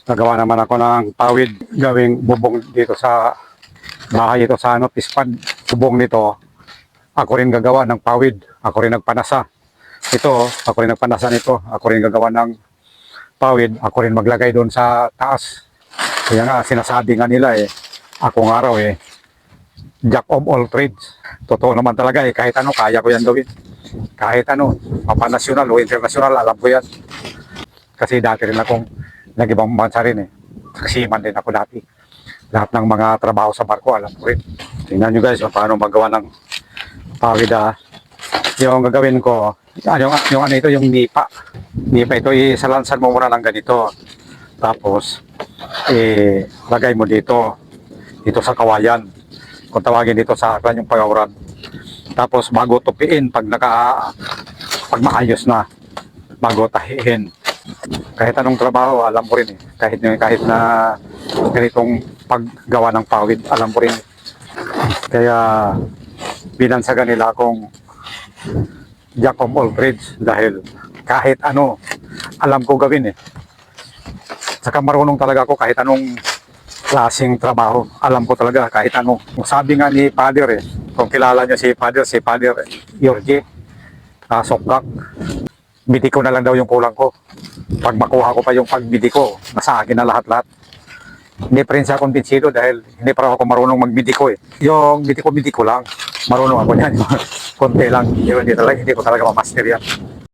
Nagawa naman ako ng pawid gawing bubong dito sa bahay ito sa Pispad. Bubong nito, ako rin gagawa ng pawid. Ako rin nagpanasa. Ito, ako rin nagpanasa nito. Ako rin gagawa ng pawid. Ako rin maglagay doon sa taas. Kaya nga, sinasabi nga nila ako nga raw jack of all trades. Totoo naman talaga kahit ano, kaya ko yan gawin. Kahit ano, mapanasyonal o internasyonal, alam ko yan. Kasi dati rin akong nag-ibang bansa rin Seaman din ako dati. Lahat ng mga trabaho sa barko, alam ko rin. Tingnan nyo guys, paano magawa ng pawid. Yung gagawin ko, yung ano ito, yung nipa. Nipa ito, isalansan mo muna ng ganito. Tapos, lagay mo dito sa kawayan. Kung tawagin dito sa akin yung pagawran. Tapos, bago tupiin, pag maayos na, bago tahihin. Kahit anong trabaho, alam ko rin kahit na ganitong paggawa ng pawid, alam ko rin. Kaya binansagan nila akong jack of all trades dahil kahit ano, alam ko gawin Saka marunong talaga ako kahit anong klaseng trabaho. Alam ko talaga kahit ano. Sabi nga ni Father kung kilala niyo si Father Yorje, Sokak, bidiko na lang daw yung kulang ko. Pag makuha ko pa yung pagbidi ko, nasa akin na lahat-lahat. Hindi pa rin siya kumbinsido dahil hindi pa ako marunong magbidiko Yung bidiko lang, marunong ako niyan. Konti lang, hindi ko talaga mamaster yan.